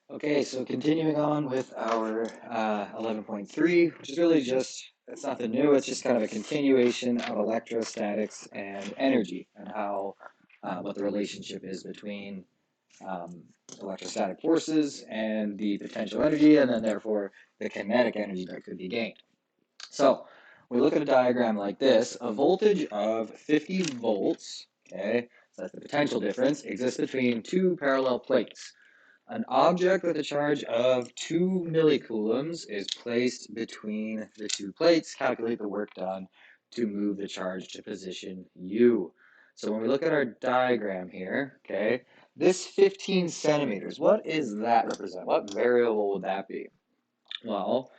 Okay, so continuing on with our 11.3, which is really just, it's nothing new, it's just kind of a continuation of electrostatics and energy and how, what the relationship is between um, electrostatic forces and the potential energy, and then therefore the kinetic energy that could be gained. So we look at a diagram like this, a voltage of 50 volts, okay, so that's the potential difference, exists between two parallel plates. An object with a charge of 2 millicoulombs is placed between the two plates. Calculate the work done to move the charge to position U. So when we look at our diagram here, okay, this 15 centimeters, what is that represent? What variable would that be? Well,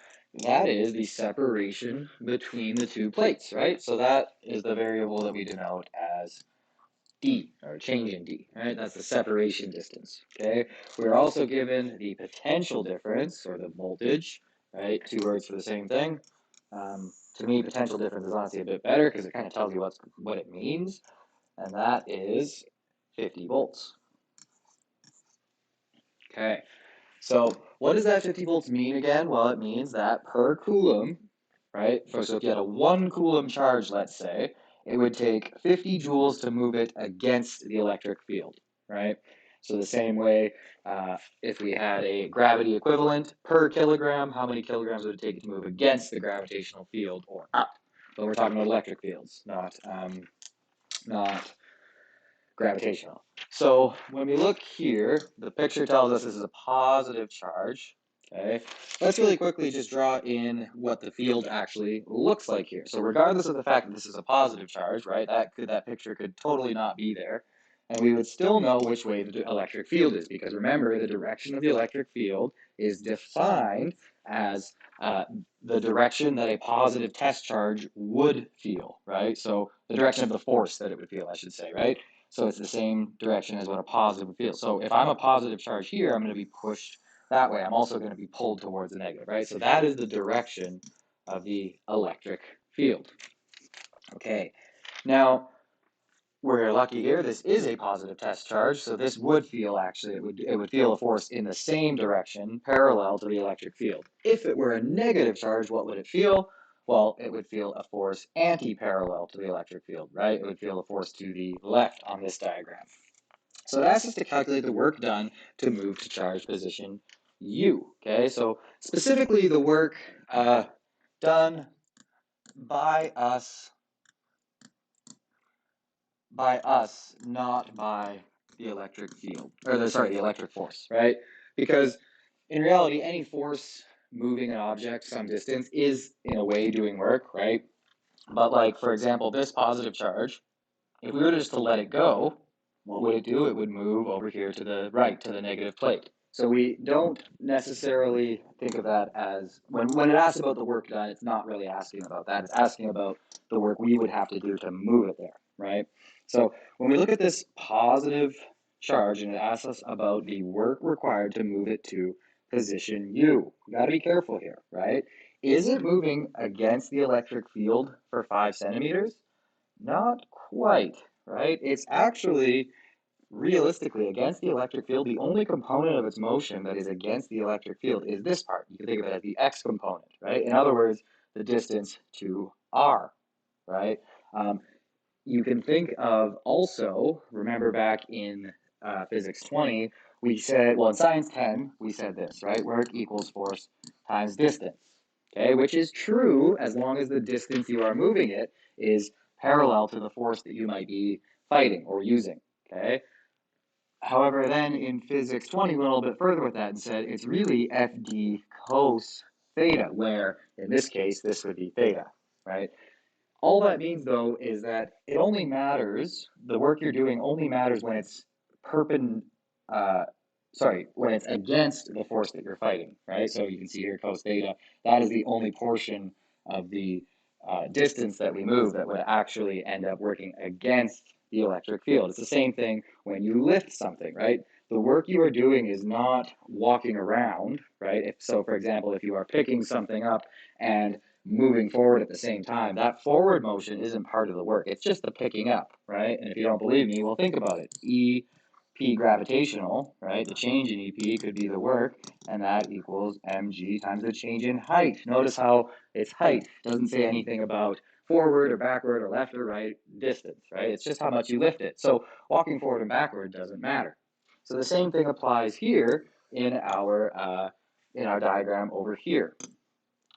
that is the separation between the two plates, right? So that is the variable that we denote as D, or change in D, right? That's the separation distance, okay? We're also given the potential difference, or the voltage, right? Two words for the same thing. To me, potential difference is honestly a bit better because it kind of tells you what it means, and that is 50 volts. Okay, so what does that 50 volts mean again? Well, it means that per coulomb, right? So if you had a 1 coulomb charge, let's say, it would take 50 joules to move it against the electric field, right? So the same way, if we had a gravity equivalent per kilogram, how many kilograms would it take to move against the gravitational field or up? But we're talking about electric fields, not gravitational. So when we look here, the picture tells us this is a positive charge. Okay, let's really quickly just draw in what the field actually looks like here. So regardless of the fact that this is a positive charge, right, that picture could totally not be there, and we would still know which way the electric field is, because remember, the direction of the electric field is defined as the direction that a positive test charge would feel, right? So the direction of the force that it would feel, I should say, right? So it's the same direction as what a positive would feel. So if I'm a positive charge here, I'm going to be pushed that way. I'm also going to be pulled towards the negative, right? So that is the direction of the electric field. Okay, now we're lucky here. This is a positive test charge, so this would feel actually, it would feel a force in the same direction, parallel to the electric field. If it were a negative charge, what would it feel? Well, it would feel a force anti-parallel to the electric field, right? It would feel a force to the left on this diagram. So it asks us to calculate the work done to move to charge position U. Okay, so specifically the work done by us, not by the electric field, the electric force, right? Because in reality, any force moving an object some distance is in a way doing work, right? But like, for example, this positive charge, if we were just to let it go, what would it do? It would move over here to the right, to the negative plate. So we don't necessarily think of that as, when it asks about the work done, it's not really asking about that. It's asking about the work we would have to do to move it there, right? So when we look at this positive charge and it asks us about the work required to move it to position U, we got to be careful here, right? Is it moving against the electric field for 5 centimeters? Not quite, right? It's actually realistically against the electric field. The only component of its motion that is against the electric field is this part. You can think of it as the x component, right? In other words, the distance to r, right? Um, you can think of also, remember back in physics 20, we said, well, in science 10, we said this, right? Work equals force times distance, okay? Which is true as long as the distance you are moving it is parallel to the force that you might be fighting or using, okay? However, then in physics 20, we went a little bit further with that and said it's really FD cos theta, where in this case, this would be theta, right? All that means, though, is that it only matters, the work you're doing only matters when it's uh, when it's against the force that you're fighting, right? So you can see here cos theta, that is the only portion of the distance that we move that would actually end up working against the electric field. It's the same thing when you lift something, right? The work you are doing is not walking around, right? If so, for example, if you are picking something up and moving forward at the same time, that forward motion isn't part of the work. It's just the picking up, right? And if you don't believe me, well, think about it. E P gravitational, right? The change in EP could be the work, and that equals mg times the change in height. Notice how it's height. It doesn't say anything about forward or backward or left or right distance, right? It's just how much you lift it. So walking forward and backward doesn't matter. So the same thing applies here in our diagram over here,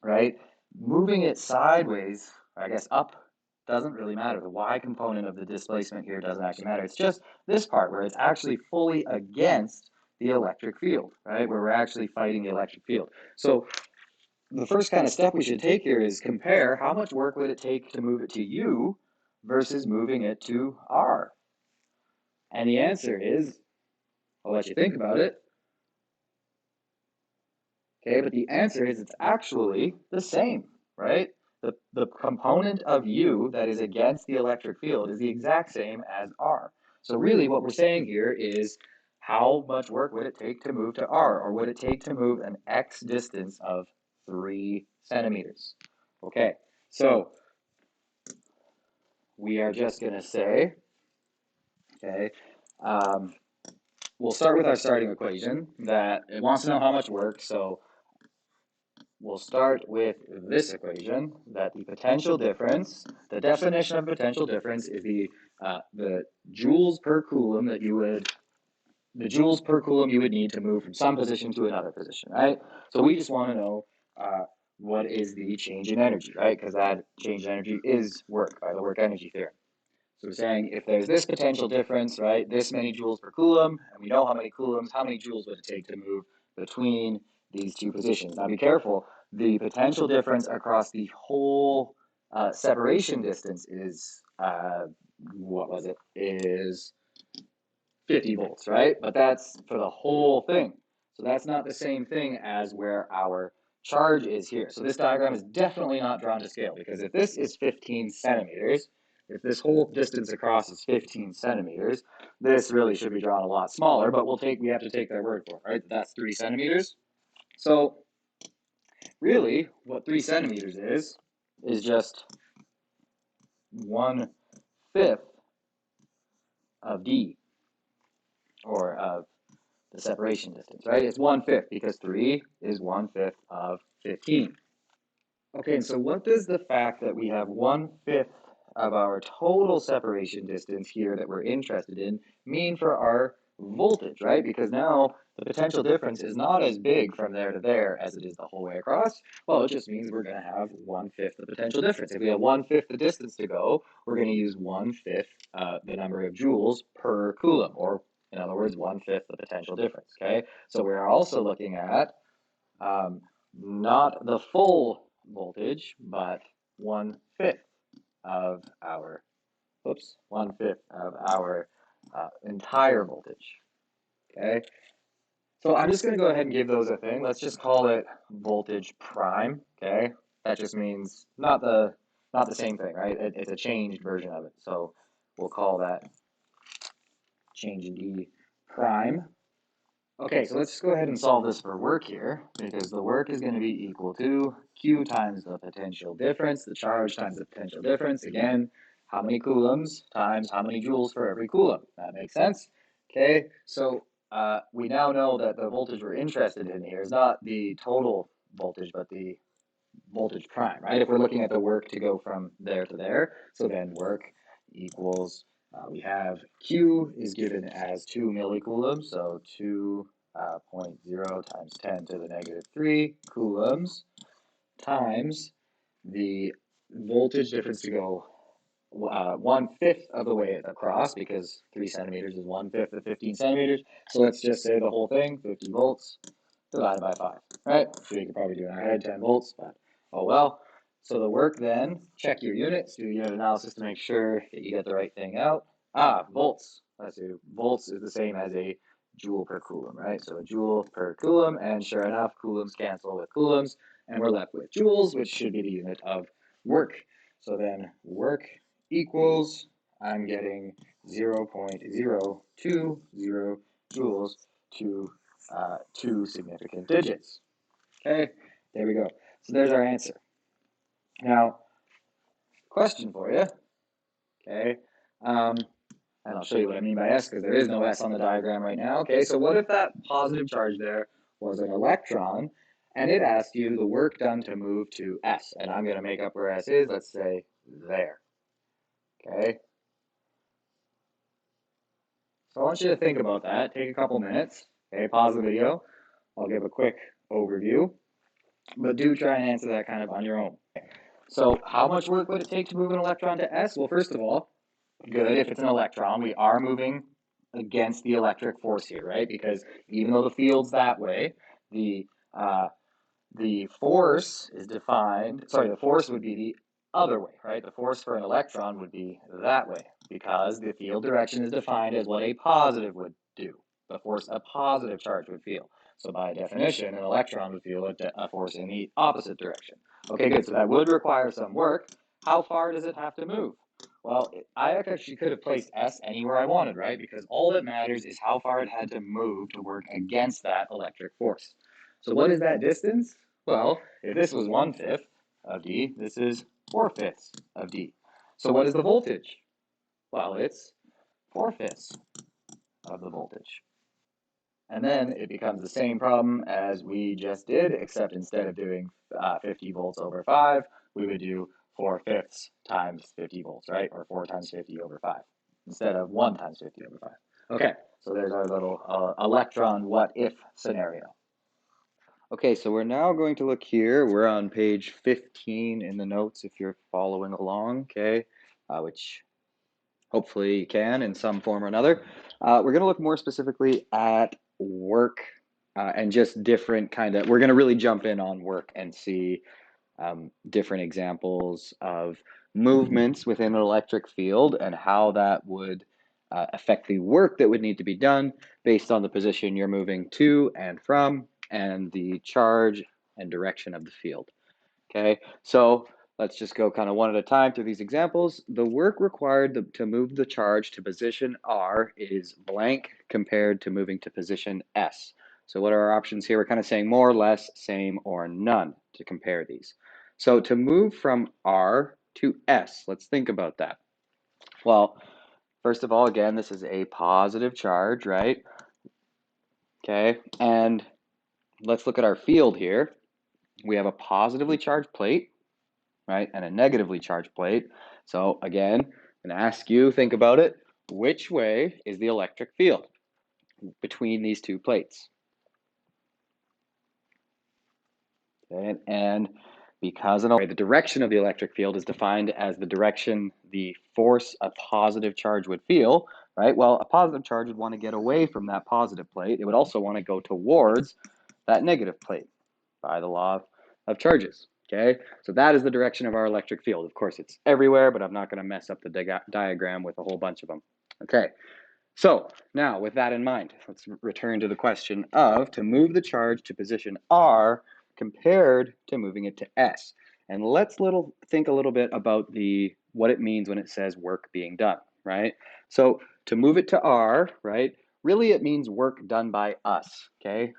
right? Moving it sideways, I guess up, doesn't really matter. The y component of the displacement here doesn't actually matter. It's just this part where it's actually fully against the electric field, right? Where we're actually fighting the electric field. So the first kind of step we should take here is compare how much work would it take to move it to U versus moving it to R. And the answer is, I'll let you think about it. Okay, but the answer is it's actually the same, right? The component of U that is against the electric field is the exact same as R. So really what we're saying here is how much work would it take to move to R, or would it take to move an X distance of 3 centimeters? Okay, so we are just going to say, okay, we'll start with our starting equation that it wants to know how much work, so we'll start with this equation, that the potential difference, the definition of potential difference is the joules per coulomb that you would, the joules per coulomb you would need to move from some position to another position, right? So we just want to know what is the change in energy, right? Because that change in energy is work by the work energy theorem. So we're saying if there's this potential difference, right, this many joules per coulomb, and we know how many coulombs, how many joules would it take to move between these two positions? Now be careful, the potential difference across the whole separation distance is, what was it, is 50 volts, right? But that's for the whole thing. So that's not the same thing as where our charge is here. So this diagram is definitely not drawn to scale, because if this is 15 centimeters, if this whole distance across is 15 centimeters, this really should be drawn a lot smaller, but we have to take their word for it, right? That's 3 centimeters. So really, what 3 centimeters is just 1/5 of D, or of the separation distance, right? It's 1/5 because 3 is 1/5 of 15. Okay, and so what does the fact that we have 1/5 of our total separation distance here that we're interested in mean for our voltage, right? Because now the potential difference is not as big from there to there as it is the whole way across. Well, it just means we're going to have 1/5 the potential difference. If we have 1/5 the distance to go, we're going to use 1/5 the number of joules per coulomb, or in other words, 1/5 the potential difference, okay? So we're also looking at not the full voltage, but 1/5 of our, 1/5 of our entire voltage, okay? So I'm just going to go ahead and give those a thing. Let's just call it voltage prime, okay? That just means not the same thing, right? It's a changed version of it. So we'll call that change in D prime. Okay, so let's just go ahead and solve this for work here, because the work is going to be equal to Q times the potential difference, the charge times the potential difference. Again, how many coulombs times how many joules for every coulomb. That makes sense? Okay, so we now know that the voltage we're interested in here is not the total voltage, but the voltage prime, right? If we're looking at the work to go from there to there, so then work equals, we have Q is given as 2 millicoulombs, so 2.0 times 10 to the negative 3 coulombs times the voltage difference to go 1/5 of the way across, because 3 centimeters is 1/5 of 15 centimeters. So let's just say the whole thing, 50 volts divided by 5, right? So you could probably do in our head 10 volts, but oh well. So the work then, check your units, do unit analysis to make sure that you get the right thing out. Volts. Let's see, volts is the same as a joule per coulomb, right? So a joule per coulomb, and sure enough, coulombs cancel with coulombs, and we're left with joules, which should be the unit of work. So then work equals, I'm getting 0.020 joules to 2 significant digits. Okay, there we go. So there's our answer. Now, question for you. Okay, And I'll show you what I mean by S because there is no S on the diagram right now. Okay, so what if that positive charge there was an electron and it asked you the work done to move to S? And I'm going to make up where S is. Let's say there. Okay. So I want you to think about that. Take a couple minutes. Okay, pause the video. I'll give a quick overview, but do try and answer that kind of on your own. So how much work would it take to move an electron to S? Well, first of all, good, if it's an electron, we are moving against the electric force here, right? Because even though the field's that way, the force is defined, sorry, the force would be the other way, right? The force for an electron would be that way because the field direction is defined as what a positive would do, the force a positive charge would feel. So by definition, an electron would feel a force in the opposite direction. Okay, good, so that would require some work. How far does it have to move? Well, I actually could have placed S anywhere I wanted, right? Because all that matters is how far it had to move to work against that electric force. So what is that distance? Well, if this was 1/5 of D, this is 4/5 of D. So what is the voltage? Well, it's 4/5 of the voltage. And then it becomes the same problem as we just did, except instead of doing 50 volts over 5, we would do 4/5 times 50 volts, right? Or 4 times 50 over 5, instead of 1 times 50 over 5. Okay, so there's our little electron what if scenario. Okay, so we're now going to look here. We're on page 15 in the notes if you're following along, okay, which hopefully you can in some form or another. We're going to look more specifically at work and just different we're going to really jump in on work and see different examples of movements within an electric field and how that would affect the work that would need to be done based on the position you're moving to and from and the charge and direction of the field. Okay, so let's just go kind of one at a time through these examples. The work required to move the charge to position R is blank compared to moving to position S. So what are our options here? We're kind of saying more, less, same, or none to compare these. So to move from R to S, let's think about that. Well, first of all, again, this is a positive charge, right? Okay, and let's look at our field here. We have a positively charged plate, right, and a negatively charged plate. So again, I'm going to ask you, think about it. Which way is the electric field between these two plates? Okay, and because the direction of the electric field is defined as the direction the force a positive charge would feel, right? Well, a positive charge would want to get away from that positive plate. It would also want to go towards that negative plate by the law of charges. Okay, so that is the direction of our electric field. Of course, it's everywhere, but I'm not going to mess up the diagram with a whole bunch of them. Okay, so now with that in mind, let's return to the question of to move the charge to position R compared to moving it to S. And let's think a little bit about what it means when it says work being done, right? So to move it to R, right, really it means work done by us, okay?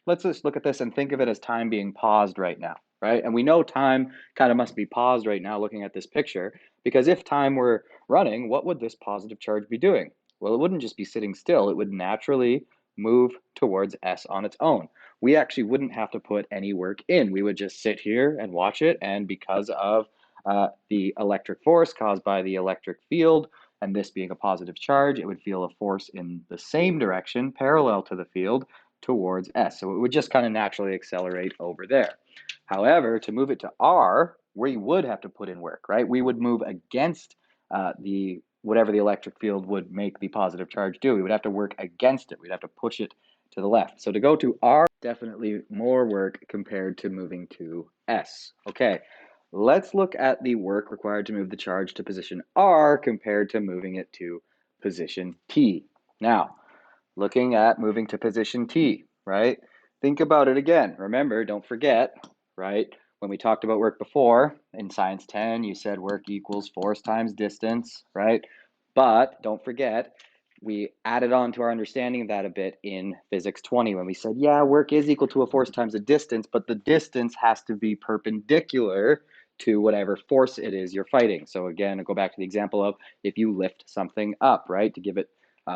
Let's just look at this and think of it as time being paused right now, right? And we know time kind of must be paused right now looking at this picture, because if time were running, what would this positive charge be doing? Well, it wouldn't just be sitting still, it would naturally move towards S on its own. We actually wouldn't have to put any work in. We would just sit here and watch it, and because of the electric force caused by the electric field, and this being a positive charge, it would feel a force in the same direction, parallel to the field, towards S. So it would just kind of naturally accelerate over there. However, to move it to R, we would have to put in work, right? We would move against whatever the electric field would make the positive charge do. We would have to work against it. We'd have to push it to the left. So to go to R, definitely more work compared to moving to S. Okay, let's look at the work required to move the charge to position R compared to moving it to position T. Now, looking at moving to position T, right? Think about it again. Remember, don't forget, right? When we talked about work before, in Science 10, you said work equals force times distance, right? But don't forget, we added on to our understanding of that a bit in Physics 20 when we said, yeah, work is equal to a force times a distance, but the distance has to be perpendicular to whatever force it is you're fighting. So again, I'll go back to the example of if you lift something up, right, to give it,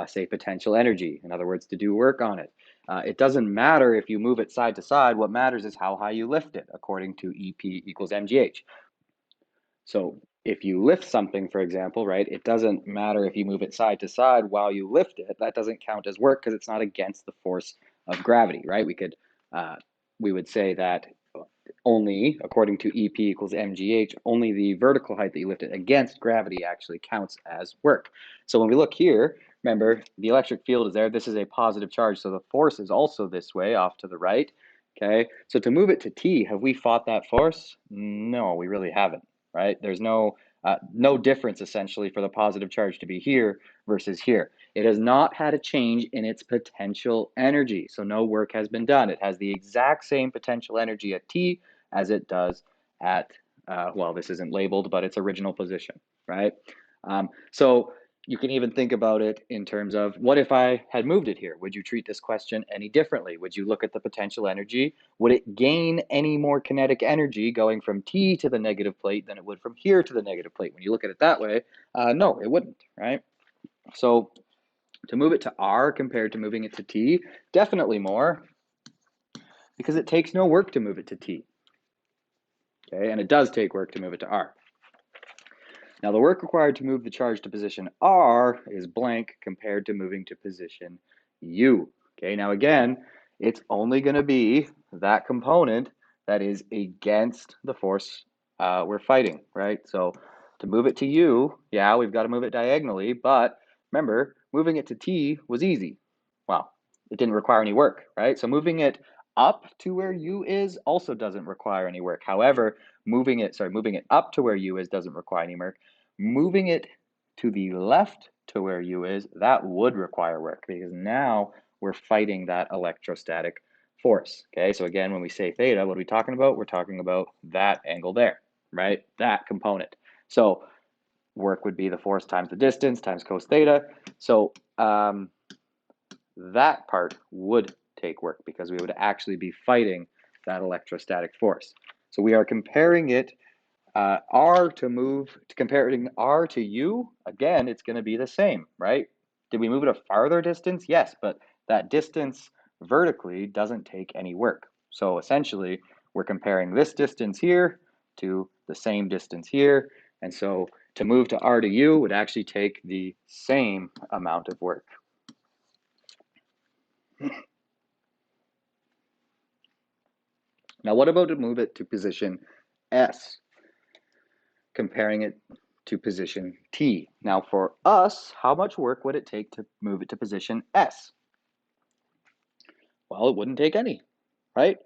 say, potential energy. In other words, to do work on it. It doesn't matter if you move it side to side. What matters is how high you lift it, according to EP equals mgh. So if you lift something, for example, right, it doesn't matter if you move it side to side while you lift it. That doesn't count as work because it's not against the force of gravity, right? We would say that only, according to EP equals mgh, only the vertical height that you lift it against gravity actually counts as work. So when we look here, remember, the electric field is there. This is a positive charge, so the force is also this way, off to the right. Okay, so to move it to T, have we fought that force? No, we really haven't, right? There's no difference, essentially, for the positive charge to be here versus here. It has not had a change in its potential energy, so no work has been done. It has the exact same potential energy at T as it does at, well, this isn't labeled, but its original position, right? So you can even think about it in terms of, what if I had moved it here? Would you treat this question any differently? Would you look at the potential energy? Would it gain any more kinetic energy going from T to the negative plate than it would from here to the negative plate? When you look at it that way, no, it wouldn't, right? So to move it to R compared to moving it to T, definitely more, because it takes no work to move it to T. Okay, and it does take work to move it to R. Now, the work required to move the charge to position R is blank compared to moving to position U. Okay, now again, it's only going to be that component that is against the force we're fighting, right? So to move it to U, yeah, we've got to move it diagonally, but remember, moving it to T was easy. Well, it didn't require any work, right? So moving it up to where U is also doesn't require any work. However, moving it up to where U is doesn't require any work. Moving it to the left to where U is, that would require work, because now we're fighting that electrostatic force. Okay, so again, when we say theta, what are we talking about? We're talking about that angle there, right? That component. So work would be the force times the distance times cos theta. So that part would take work, because we would actually be fighting that electrostatic force. So we are comparing it, comparing R to U, again, it's going to be the same, right? Did we move it a farther distance? Yes, but that distance vertically doesn't take any work. So essentially, we're comparing this distance here to the same distance here. And so to move to R to U would actually take the same amount of work. Now, what about to move it to position S, comparing it to position T? Now, for us, how much work would it take to move it to position S? Well, it wouldn't take any, right?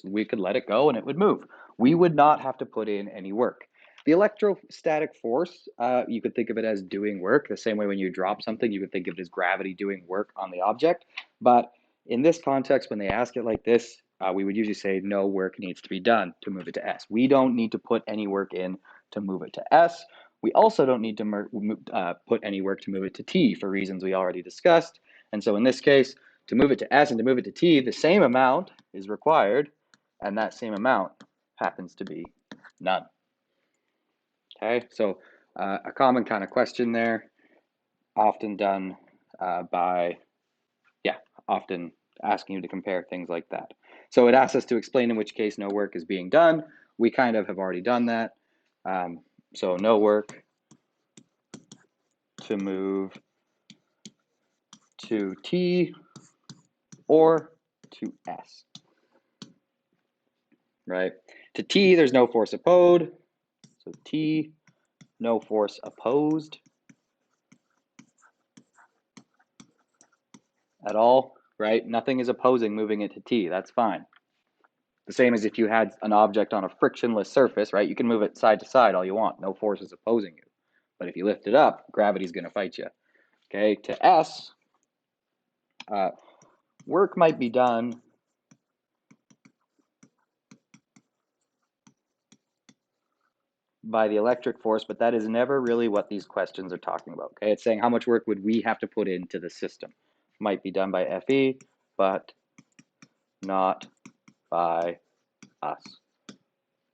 We could let it go and it would move. We would not have to put in any work. The electrostatic force, you could think of it as doing work. The same way when you drop something, you could think of it as gravity doing work on the object. But in this context, when they ask it like this, we would usually say no work needs to be done to move it to S. We don't need to put any work in to move it to S. We also don't need to put any work to move it to T for reasons we already discussed. And so in this case, to move it to S and to move it to T, the same amount is required, and that same amount happens to be none. Okay, so a common kind of question there, often done often asking you to compare things like that. So it asks us to explain in which case no work is being done. We kind of have already done that. So no work to move to T or to S, right? To T, there's no force opposed. So T, no force opposed at all, right? Nothing is opposing moving it to T. That's fine. The same as if you had an object on a frictionless surface, right? You can move it side to side all you want. No force is opposing you. But if you lift it up, gravity's going to fight you. Okay, to S, work might be done by the electric force, but that is never really what these questions are talking about. Okay, it's saying how much work would we have to put into the system. Might be done by FE, but not by us.